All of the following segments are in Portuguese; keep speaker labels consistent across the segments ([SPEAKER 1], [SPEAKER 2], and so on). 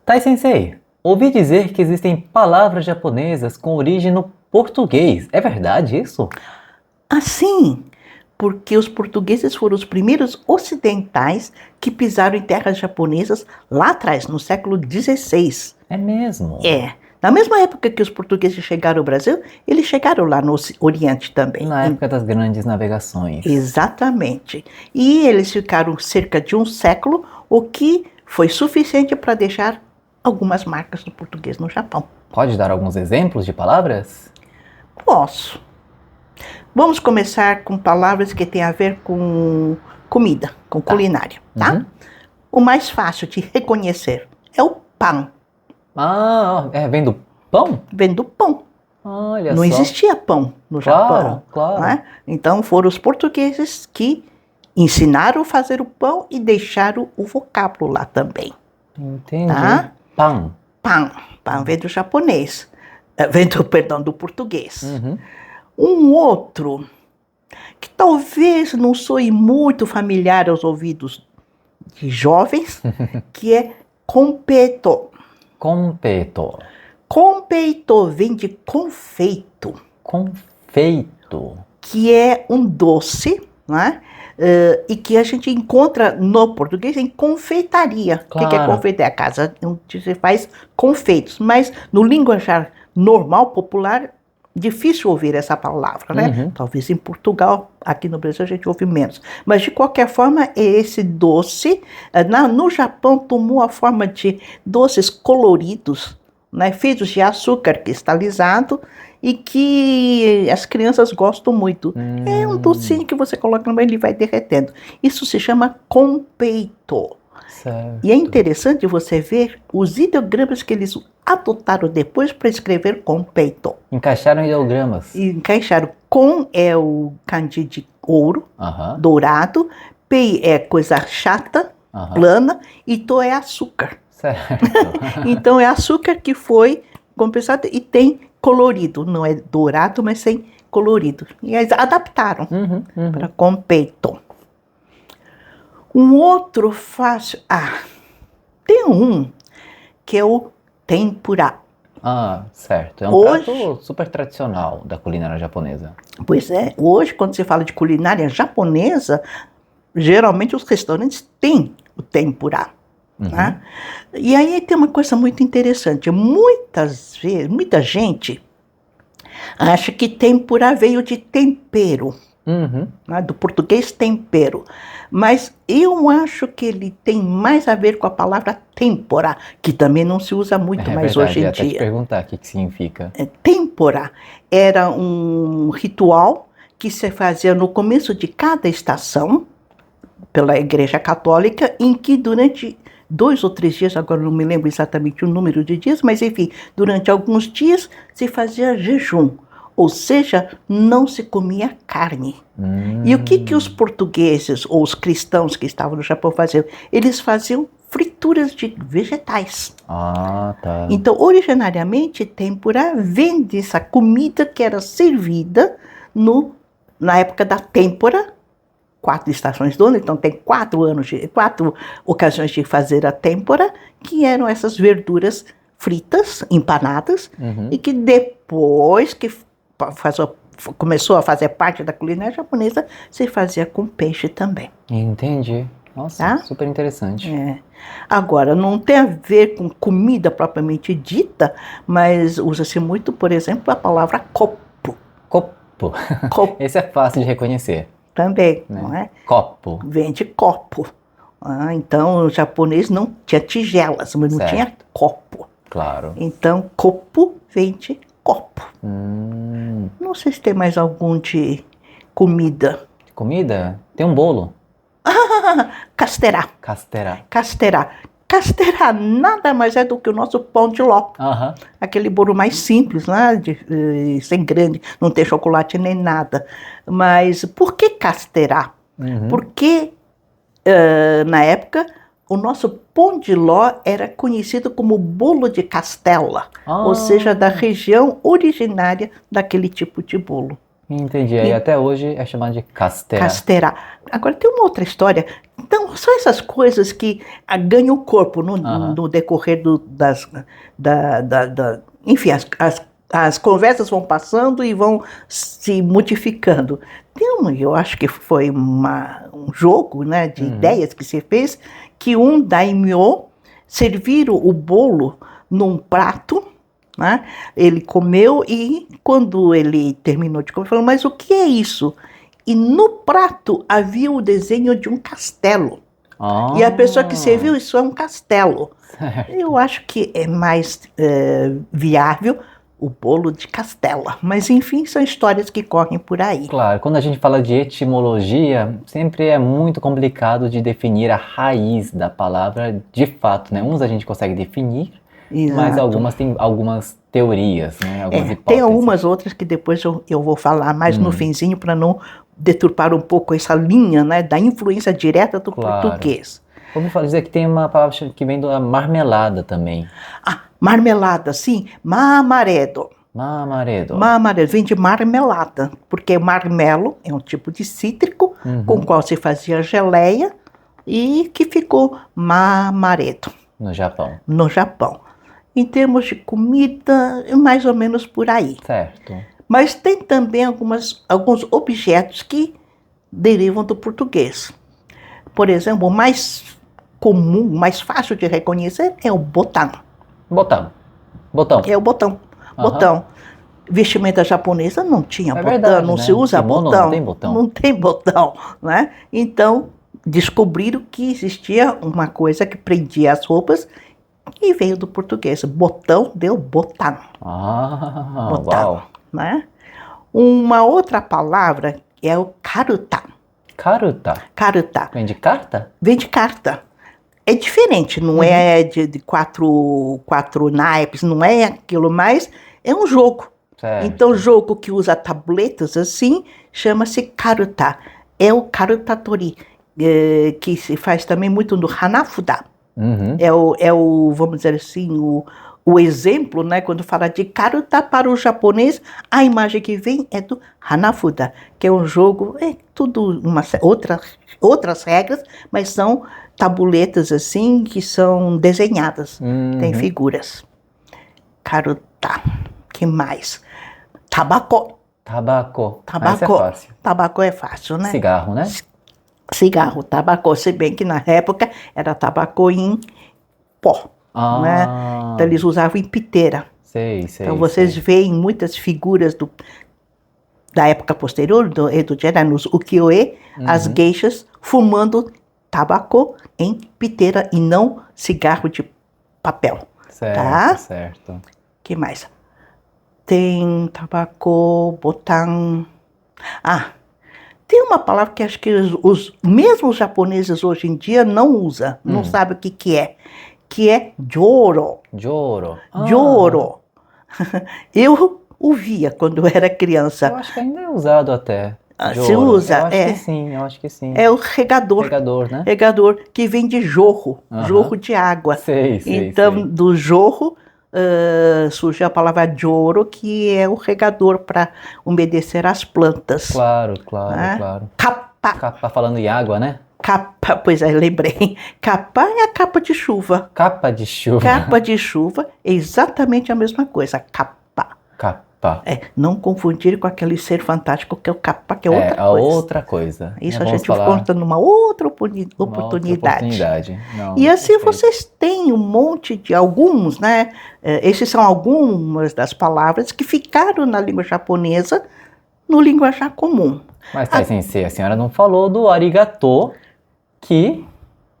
[SPEAKER 1] Tai Sensei, ouvi dizer que existem palavras japonesas com origem no português. É verdade isso?
[SPEAKER 2] Assim, porque os portugueses foram os primeiros ocidentais que pisaram em terras japonesas lá atrás, no século XVI.
[SPEAKER 1] É mesmo?
[SPEAKER 2] É. Na mesma época que os portugueses chegaram ao Brasil, eles chegaram lá no Oriente também.
[SPEAKER 1] Na época das grandes navegações.
[SPEAKER 2] Exatamente. E eles ficaram cerca de um século, o que foi suficiente para deixar algumas marcas do português no Japão.
[SPEAKER 1] Pode dar alguns exemplos de palavras?
[SPEAKER 2] Posso. Vamos começar com palavras que têm a ver com comida, com culinária, tá?
[SPEAKER 1] Uhum.
[SPEAKER 2] O mais fácil de reconhecer é o pão.
[SPEAKER 1] Vem do pão?
[SPEAKER 2] Vem do pão.
[SPEAKER 1] Olha
[SPEAKER 2] Não
[SPEAKER 1] só.
[SPEAKER 2] existia pão no Japão.
[SPEAKER 1] Claro.
[SPEAKER 2] Né? Então foram os portugueses que ensinaram a fazer o pão e deixaram o vocábulo lá também.
[SPEAKER 1] Entendi.
[SPEAKER 2] Tá?
[SPEAKER 1] Pão.
[SPEAKER 2] Pão vem do japonês. Vem do português.
[SPEAKER 1] Uhum.
[SPEAKER 2] Um outro que talvez não soe muito familiar aos ouvidos de jovens, que é competo.
[SPEAKER 1] Competo.
[SPEAKER 2] Compeito vem de confeito,
[SPEAKER 1] Confeito.
[SPEAKER 2] que é um doce, né? E que a gente encontra no português em confeitaria. O que é
[SPEAKER 1] Claro.
[SPEAKER 2] confeitaria? A casa onde se faz confeitos, mas no linguajar normal, popular, difícil ouvir essa palavra, né?
[SPEAKER 1] Uhum.
[SPEAKER 2] Talvez em Portugal, aqui no Brasil a gente ouve menos. Mas de qualquer forma, é esse doce, no Japão tomou a forma de doces coloridos, né? Feitos de açúcar cristalizado e que as crianças gostam muito. É um docinho que você coloca no banho e ele vai derretendo. Isso se chama compeito.
[SPEAKER 1] Certo.
[SPEAKER 2] E é interessante você ver os ideogramas que eles adotaram depois para escrever compeito.
[SPEAKER 1] Encaixaram ideogramas.
[SPEAKER 2] E encaixaram. Com é o kanji de ouro,
[SPEAKER 1] Aham.
[SPEAKER 2] dourado. Pei é coisa chata,
[SPEAKER 1] Aham.
[SPEAKER 2] plana. E to é açúcar.
[SPEAKER 1] Certo.
[SPEAKER 2] Então é açúcar que foi compensado e tem colorido. Não é dourado, mas tem colorido. E eles adaptaram
[SPEAKER 1] Uhum.
[SPEAKER 2] para compeito. Um outro fácil. Tem um que é o tempura.
[SPEAKER 1] Certo. É um
[SPEAKER 2] Hoje-
[SPEAKER 1] prato super tradicional da culinária japonesa.
[SPEAKER 2] Pois é, hoje quando se fala de culinária japonesa, geralmente os restaurantes têm o tempura.
[SPEAKER 1] Uhum.
[SPEAKER 2] Né? E aí tem uma coisa muito interessante. Muitas vezes, muita gente acha que tempura veio de tempero,
[SPEAKER 1] Uhum.
[SPEAKER 2] né? Do português tempero. Mas eu acho que ele tem mais a ver com a palavra tempora, que também não se usa muito mais
[SPEAKER 1] verdade,
[SPEAKER 2] hoje
[SPEAKER 1] ia
[SPEAKER 2] em
[SPEAKER 1] até te
[SPEAKER 2] dia.
[SPEAKER 1] perguntar o que significa.
[SPEAKER 2] Tempora era um ritual que se fazia no começo de cada estação, pela Igreja Católica, em que durante 2 ou 3 dias, agora não me lembro exatamente o número de dias, mas enfim, durante alguns dias se fazia jejum, ou seja, não se comia carne. E o que os portugueses ou os cristãos que estavam no Japão faziam? Eles faziam frituras de vegetais.
[SPEAKER 1] Tá.
[SPEAKER 2] Então, originariamente, tempura vem dessa comida que era servida na época da têmpora, 4 estações do ano, então tem 4 ocasiões de fazer a têmpora, que eram essas verduras fritas, empanadas,
[SPEAKER 1] Uhum.
[SPEAKER 2] e que depois que começou a fazer parte da culinária japonesa, se fazia com peixe também.
[SPEAKER 1] Entendi. Nossa,
[SPEAKER 2] Tá?
[SPEAKER 1] super interessante.
[SPEAKER 2] Agora, não tem a ver com comida propriamente dita, mas usa-se muito, por exemplo, a palavra copo.
[SPEAKER 1] Copo.
[SPEAKER 2] Copo
[SPEAKER 1] Esse é fácil de reconhecer.
[SPEAKER 2] também,
[SPEAKER 1] Né?
[SPEAKER 2] não é?
[SPEAKER 1] Copo.
[SPEAKER 2] Vem de copo. Então, o japonês não tinha tigelas, mas não
[SPEAKER 1] Certo.
[SPEAKER 2] tinha copo.
[SPEAKER 1] Claro.
[SPEAKER 2] Então, copo vem de copo.
[SPEAKER 1] Hum.
[SPEAKER 2] Não sei se tem mais algum de comida.
[SPEAKER 1] Comida? Tem um bolo.
[SPEAKER 2] Casterá.
[SPEAKER 1] Casterá.
[SPEAKER 2] Casterá. Casterá nada mais é do que o nosso pão de ló.
[SPEAKER 1] Aham.
[SPEAKER 2] Aquele bolo mais simples, né? Sem grande, não tem chocolate nem nada. Mas por que casterá?
[SPEAKER 1] Uhum.
[SPEAKER 2] Porque, na época, o nosso pão de ló era conhecido como bolo de castela, ou seja, da região originária daquele tipo de bolo.
[SPEAKER 1] Entendi. Aí até hoje é chamado de castera.
[SPEAKER 2] Castera. Agora tem uma outra história. Então, são essas coisas que ganham corpo no decorrer enfim, as conversas vão passando e vão se modificando. Eu acho que foi um jogo, né, de ideias que se fez, que um daimyo serviram o bolo num prato, né? Ele comeu e quando ele terminou de comer, falou, mas o que é isso? E no prato havia o desenho de um castelo. E a pessoa que serviu, isso é um castelo.
[SPEAKER 1] Certo.
[SPEAKER 2] Eu acho que é mais viável o bolo de castela. Mas enfim, são histórias que correm por aí.
[SPEAKER 1] Claro, quando a gente fala de etimologia, sempre é muito complicado de definir a raiz da palavra de fato, né? Uns a gente consegue definir, mas
[SPEAKER 2] Exato.
[SPEAKER 1] algumas têm algumas teorias, né? Algumas hipóteses.
[SPEAKER 2] Tem algumas outras que depois eu vou falar mais no finzinho para não deturpar um pouco essa linha, né, da influência direta do português.
[SPEAKER 1] Ouvi falar dizer que tem uma palavra que vem da marmelada também.
[SPEAKER 2] Ah, marmelada, sim. Mamaredo.
[SPEAKER 1] Mamaredo.
[SPEAKER 2] Mamaredo vem de marmelada, porque marmelo é um tipo de cítrico com o qual se fazia geleia e que ficou mamaredo.
[SPEAKER 1] No Japão.
[SPEAKER 2] No Japão. Em termos de comida, é mais ou menos por aí.
[SPEAKER 1] Certo.
[SPEAKER 2] Mas tem também alguns objetos que derivam do português. Por exemplo, o mais comum, mais fácil de reconhecer é o botão.
[SPEAKER 1] Botão. Botão.
[SPEAKER 2] É o botão. Botão. Vestimenta japonesa não tinha botão,
[SPEAKER 1] verdade,
[SPEAKER 2] não
[SPEAKER 1] né?
[SPEAKER 2] se usa
[SPEAKER 1] Kimono
[SPEAKER 2] botão.
[SPEAKER 1] não tem botão.
[SPEAKER 2] Não tem botão, né? Então, descobriram que existia uma coisa que prendia as roupas e veio do português. Botão deu botão. Botão,
[SPEAKER 1] Uau.
[SPEAKER 2] né? Uma outra palavra é o karuta.
[SPEAKER 1] Karuta.
[SPEAKER 2] Karuta.
[SPEAKER 1] Vem de carta?
[SPEAKER 2] Vem de carta. É diferente, não é de quatro naipes, não é aquilo, mas é um jogo.
[SPEAKER 1] Certo.
[SPEAKER 2] Então, jogo que usa tabletas assim, chama-se karuta. É o karutatori, que se faz também muito no Hanafuda. É o, vamos dizer assim, o exemplo, né? Quando fala de karuta para o japonês, a imagem que vem é do Hanafuda, que é um jogo, tudo outras regras, mas são tabuletas assim que são desenhadas, tem figuras. Karuta, que mais? Tabaco.
[SPEAKER 1] Tabaco.
[SPEAKER 2] Tabaco.
[SPEAKER 1] Essa é fácil.
[SPEAKER 2] Tabaco é fácil, né?
[SPEAKER 1] Cigarro, né?
[SPEAKER 2] Cigarro, tabaco, se bem que na época era tabaco em pó, né? Então eles usavam em piteira.
[SPEAKER 1] Sei.
[SPEAKER 2] Então vocês veem muitas figuras da época posterior, do Edo Jedi, nos ukiyo-e, as geishas fumando tabaco em piteira e não cigarro de papel.
[SPEAKER 1] Certo,
[SPEAKER 2] tá?
[SPEAKER 1] certo.
[SPEAKER 2] Que mais? Tem tabaco, botão. Tem uma palavra que acho que mesmo os japoneses hoje em dia não usam, não sabem o que é joro.
[SPEAKER 1] Joro.
[SPEAKER 2] Joro. Eu ouvia quando eu era criança.
[SPEAKER 1] Eu acho que ainda é usado até.
[SPEAKER 2] Se usa?
[SPEAKER 1] Eu acho que sim.
[SPEAKER 2] É o regador.
[SPEAKER 1] Regador, né?
[SPEAKER 2] Regador, que vem de jorro, jorro de água.
[SPEAKER 1] Sei.
[SPEAKER 2] Então, do jorro surgiu a palavra joro, que é o regador para umedecer as plantas.
[SPEAKER 1] Claro. Capa falando em água, né?
[SPEAKER 2] Capa, pois é, lembrei. Capa é a capa de chuva.
[SPEAKER 1] Capa de chuva.
[SPEAKER 2] Capa de chuva é exatamente a mesma coisa, capa.
[SPEAKER 1] Capa.
[SPEAKER 2] Não confundir com aquele ser fantástico que é o capa, que é outra coisa. Isso
[SPEAKER 1] Não
[SPEAKER 2] a gente
[SPEAKER 1] vamos
[SPEAKER 2] conta numa outra
[SPEAKER 1] uma outra
[SPEAKER 2] oportunidade.
[SPEAKER 1] Não,
[SPEAKER 2] E assim
[SPEAKER 1] perfeito.
[SPEAKER 2] vocês têm um monte de alguns, né? Esses são algumas das palavras que ficaram na língua japonesa no linguajar comum.
[SPEAKER 1] Mas, Sensei, a senhora não falou do arigato, que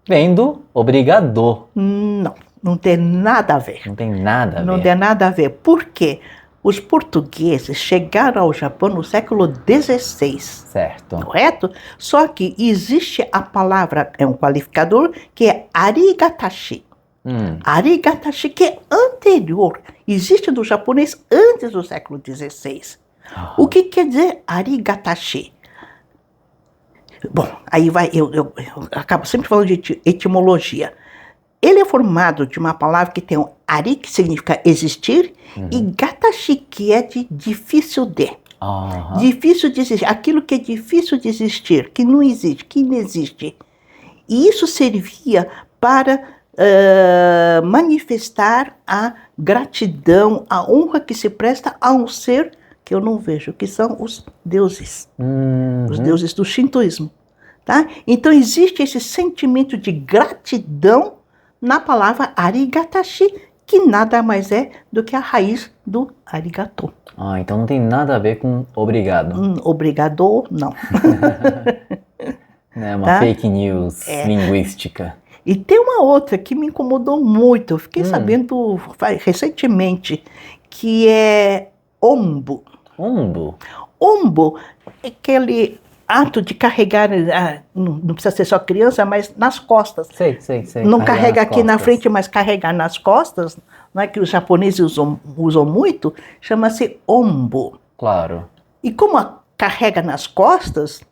[SPEAKER 1] vem do obrigador.
[SPEAKER 2] Não tem nada a ver.
[SPEAKER 1] Não tem nada a ver.
[SPEAKER 2] Não tem nada a ver. Por quê? Os portugueses chegaram ao Japão no século XVI.
[SPEAKER 1] Certo.
[SPEAKER 2] Correto? Só que existe a palavra, é um qualificador, que é arigatashi. Arigatashi, que é anterior. Existe no japonês antes do século XVI. O que quer dizer arigatashi? Bom, aí eu acabo sempre falando de etimologia. Ele é formado de uma palavra que tem um ari, que significa existir, e gatashi, que é de difícil de.
[SPEAKER 1] Aham.
[SPEAKER 2] Difícil de existir. Aquilo que é difícil de existir, que não existe, que inexiste. E isso servia para manifestar a gratidão, a honra que se presta a um ser que eu não vejo, que são os deuses. Os deuses do shintoísmo. Tá? Então existe esse sentimento de gratidão na palavra arigatashi, que nada mais é do que a raiz do arigato.
[SPEAKER 1] Ah, então não tem nada a ver com obrigado.
[SPEAKER 2] Obrigado, não.
[SPEAKER 1] É uma
[SPEAKER 2] Tá?
[SPEAKER 1] fake news linguística.
[SPEAKER 2] E tem uma outra que me incomodou muito, eu fiquei sabendo recentemente, que é ombo.
[SPEAKER 1] Ombo?
[SPEAKER 2] Ombo é aquele ato de carregar, não precisa ser só criança, mas nas costas.
[SPEAKER 1] Sei.
[SPEAKER 2] Não
[SPEAKER 1] Carregar
[SPEAKER 2] carrega
[SPEAKER 1] nas
[SPEAKER 2] aqui na
[SPEAKER 1] costas.
[SPEAKER 2] frente, mas carregar nas costas, não é que os japoneses usam muito, chama-se ombo.
[SPEAKER 1] Claro.
[SPEAKER 2] E como carrega nas costas,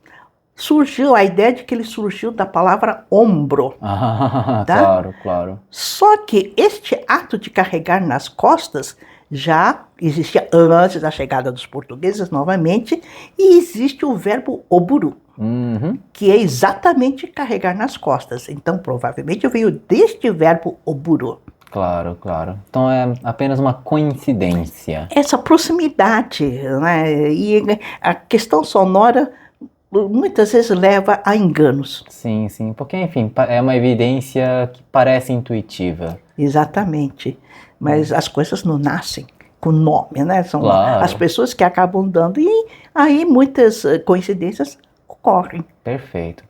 [SPEAKER 2] surgiu a ideia de que ele surgiu da palavra ombro.
[SPEAKER 1] Ah,
[SPEAKER 2] Tá?
[SPEAKER 1] claro.
[SPEAKER 2] Só que este ato de carregar nas costas já existia antes da chegada dos portugueses novamente, e existe o verbo oburu, que é exatamente carregar nas costas. Então, provavelmente veio deste verbo oburu.
[SPEAKER 1] Claro. Então é apenas uma coincidência.
[SPEAKER 2] Essa proximidade, né? E a questão sonora muitas vezes leva a enganos.
[SPEAKER 1] Sim, porque, enfim, é uma evidência que parece intuitiva.
[SPEAKER 2] Exatamente. Mas as coisas não nascem com nome, né? São
[SPEAKER 1] Claro.
[SPEAKER 2] as pessoas que acabam dando. E aí muitas coincidências ocorrem.
[SPEAKER 1] Perfeito.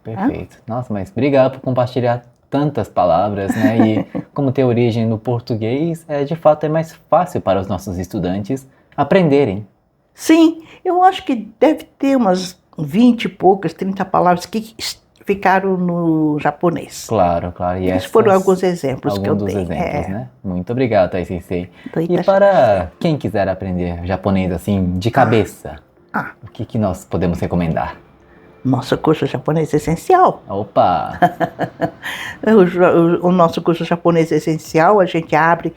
[SPEAKER 1] Nossa, mas obrigado por compartilhar tantas palavras, né? E como tem origem no português, de fato é mais fácil para os nossos estudantes aprenderem.
[SPEAKER 2] Sim, eu acho que deve ter umas 20 e poucas, 30 palavras que ficaram no japonês.
[SPEAKER 1] Claro. E
[SPEAKER 2] Esses foram alguns exemplos que eu dei.
[SPEAKER 1] Alguns dos exemplos, né? Muito obrigado, Thais Sensei.
[SPEAKER 2] Então,
[SPEAKER 1] E para quem quiser aprender japonês assim, de cabeça, o que nós podemos recomendar?
[SPEAKER 2] Nosso curso japonês essencial.
[SPEAKER 1] Opa!
[SPEAKER 2] O nosso curso japonês essencial, a gente abre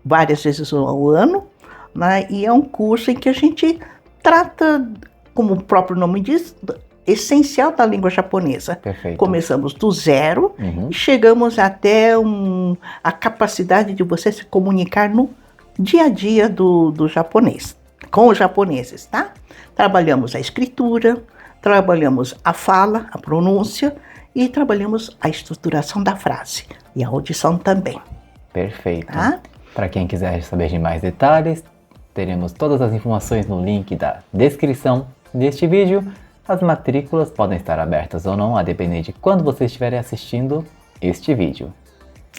[SPEAKER 2] várias vezes ao ano, né? E é um curso em que a gente trata, como o próprio nome diz, essencial da língua japonesa.
[SPEAKER 1] Perfeito.
[SPEAKER 2] Começamos do zero e chegamos até a capacidade de você se comunicar no dia a dia do japonês, com os japoneses, tá? Trabalhamos a escritura, trabalhamos a fala, a pronúncia e trabalhamos a estruturação da frase e a audição também.
[SPEAKER 1] Perfeito.
[SPEAKER 2] Tá?
[SPEAKER 1] Para quem quiser saber de mais detalhes, teremos todas as informações no link da descrição deste vídeo. As matrículas podem estar abertas ou não, a depender de quando vocês estiverem assistindo este vídeo.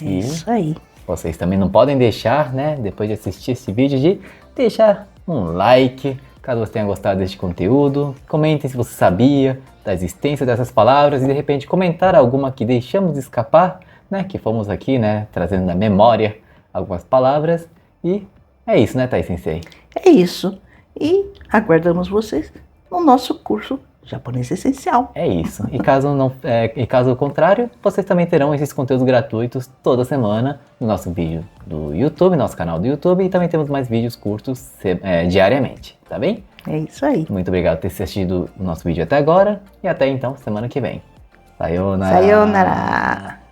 [SPEAKER 2] Isso aí.
[SPEAKER 1] Vocês também não podem deixar, né, depois de assistir esse vídeo, de deixar um like, caso você tenha gostado deste conteúdo. Comentem se você sabia da existência dessas palavras e de repente comentar alguma que deixamos de escapar, né, que fomos aqui, né, trazendo na memória algumas palavras. E é isso, né, Thais Sensei?
[SPEAKER 2] É isso. E aguardamos vocês no nosso curso Japonês Essencial.
[SPEAKER 1] É isso. E caso contrário, vocês também terão esses conteúdos gratuitos toda semana no nosso vídeo do YouTube, nosso canal do YouTube, e também temos mais vídeos curtos diariamente, tá bem?
[SPEAKER 2] É isso aí.
[SPEAKER 1] Muito obrigado por ter assistido o nosso vídeo até agora e até então semana que vem. Sayonara!
[SPEAKER 2] Sayonara!